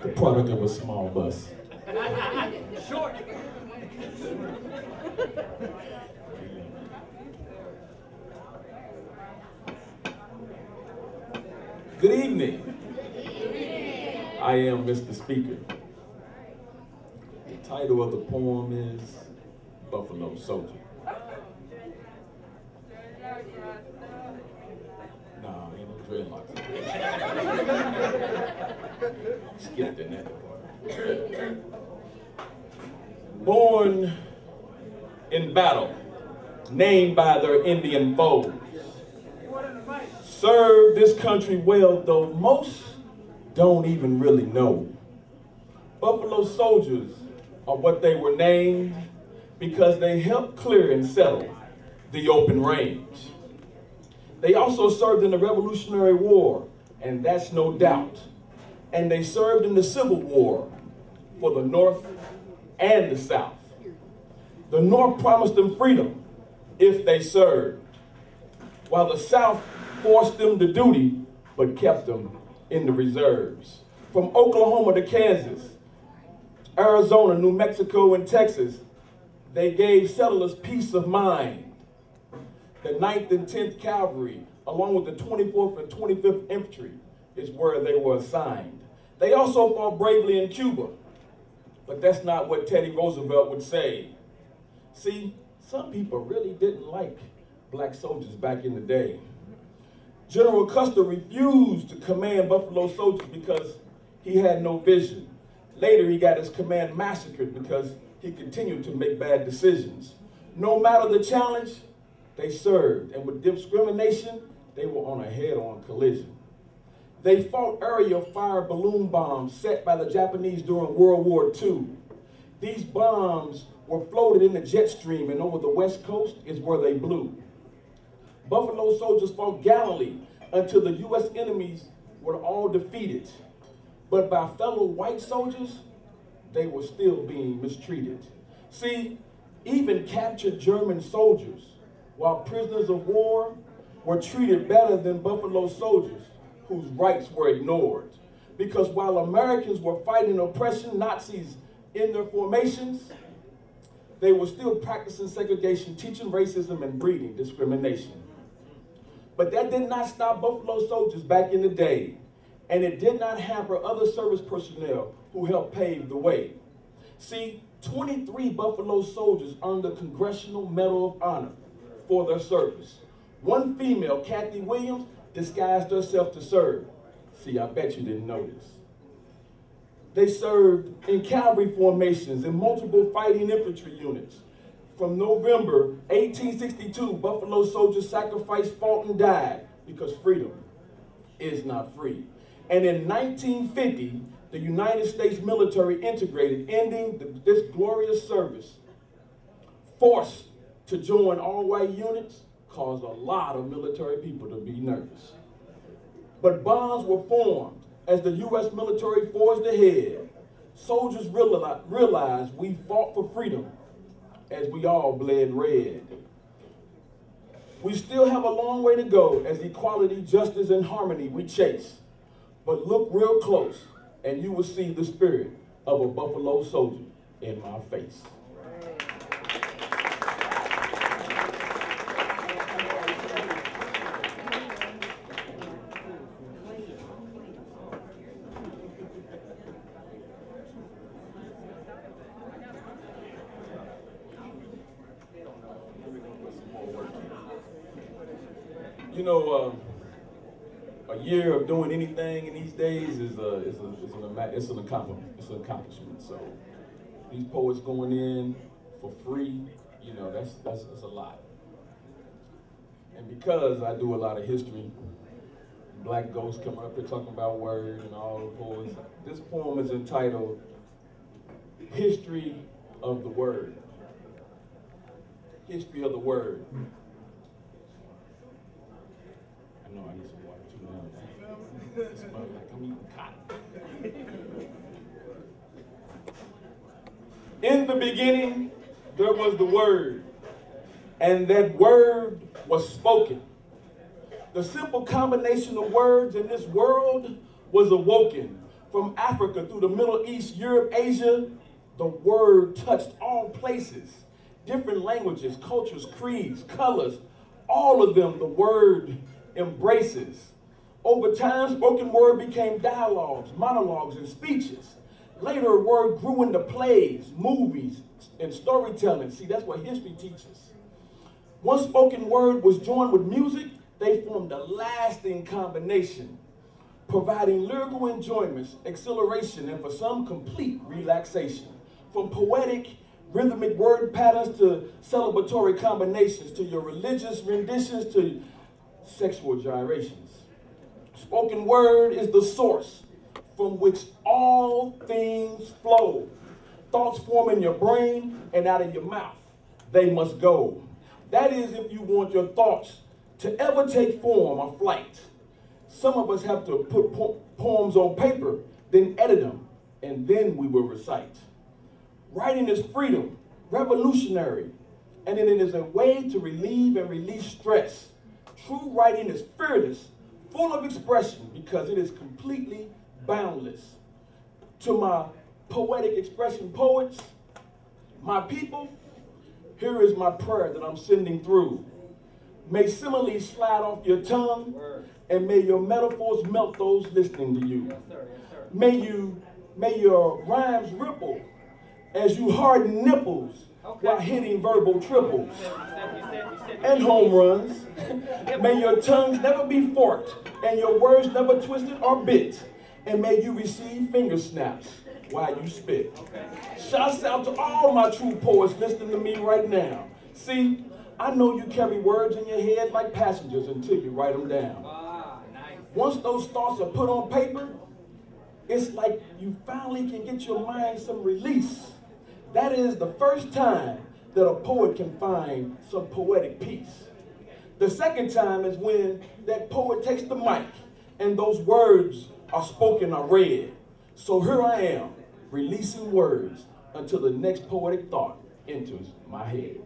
the product of a small bus. Short. Good evening. I am Mr. Speaker. The title of the poem is Buffalo Soldier. Nah, ain't no dreadlocks. Skip the next part. Born in battle, named by their Indian foes, served this country well, though most don't even really know. Buffalo soldiers are what they were named because they helped clear and settle the open range. They also served in the Revolutionary War, and that's no doubt. And they served in the Civil War for the North and the South. The North promised them freedom if they served, while the South forced them to duty, but kept them in the reserves. From Oklahoma to Kansas, Arizona, New Mexico, and Texas, they gave settlers peace of mind. The 9th and 10th Cavalry, along with the 24th and 25th Infantry, is where they were assigned. They also fought bravely in Cuba, but that's not what Teddy Roosevelt would say. See, some people really didn't like black soldiers back in the day. General Custer refused to command Buffalo soldiers because he had no vision. Later, he got his command massacred because he continued to make bad decisions. No matter the challenge, they served, and with discrimination, they were on a head-on collision. They fought area fire balloon bombs set by the Japanese during World War II. These bombs were floated in the jet stream, and over the West Coast is where they blew. Buffalo soldiers fought gallantly until the U.S. enemies were all defeated. But by fellow white soldiers, they were still being mistreated. See, even captured German soldiers, while prisoners of war, were treated better than Buffalo soldiers whose rights were ignored. Because while Americans were fighting oppression, Nazis in their formations, they were still practicing segregation, teaching racism, and breeding discrimination. But that did not stop Buffalo soldiers back in the day, and it did not hamper other service personnel who helped pave the way. See, 23 Buffalo soldiers earned the Congressional Medal of Honor for their service. One female, Kathy Williams, disguised herself to serve. See, I bet you didn't know this. They served in cavalry formations in multiple fighting infantry units. From November 1862, Buffalo soldiers sacrificed, fought, and died because freedom is not free. And in 1950, the United States military integrated, ending this glorious service. Forced to join all-white units caused a lot of military people to be nervous. But bonds were formed as the U.S. military forged ahead. Soldiers realized we fought for freedom as we all bled red. We still have a long way to go as equality, justice, and harmony we chase. But look real close and you will see the spirit of a Buffalo soldier in my face. You know, a year of doing anything in these days is an accomplishment. So these poets going in for free, you know, that's a lot. And because I do a lot of history, black ghosts coming up here talking about word and all the poets. This poem is entitled History of the Word. History of the Word. I know I need some water too now. It smells like I'm eating cotton. In the beginning, there was the Word, and that Word was spoken. The simple combination of words in this world was awoken. From Africa through the Middle East, Europe, Asia, the word touched all places. Different languages, cultures, creeds, colors, all of them the word embraces. Over time, spoken word became dialogues, monologues, and speeches. Later, a word grew into plays, movies, and storytelling. See, that's what history teaches. Once spoken word was joined with music, they formed a lasting combination, providing lyrical enjoyments, exhilaration, and for some, complete relaxation. From poetic, rhythmic word patterns to celebratory combinations, to your religious renditions, to sexual gyrations. Spoken word is the source from which all things flow. Thoughts form in your brain and out of your mouth. They must go. That is, if you want your thoughts to ever take form or flight. Some of us have to put poems on paper, then edit them, and then we will recite. Writing is freedom, revolutionary, and it is a way to relieve and release stress. True writing is fearless, full of expression, because it is completely boundless. To my poetic expression poets, my people, here is my prayer that I'm sending through. May similes slide off your tongue, and may your metaphors melt those listening to you. Yes, sir. Yes, sir. May your rhymes ripple as you harden nipples while hitting verbal triples and home runs. May your tongues never be forked and your words never twisted or bit. And may you receive finger snaps while you spit. Shouts out to all my true poets listening to me right now. See, I know you carry words in your head like passengers until you write them down. Once those thoughts are put on paper, it's like you finally can get your mind some release. That is the first time that a poet can find some poetic peace. The second time is when that poet takes the mic and those words are spoken or read. So here I am, releasing words until the next poetic thought enters my head.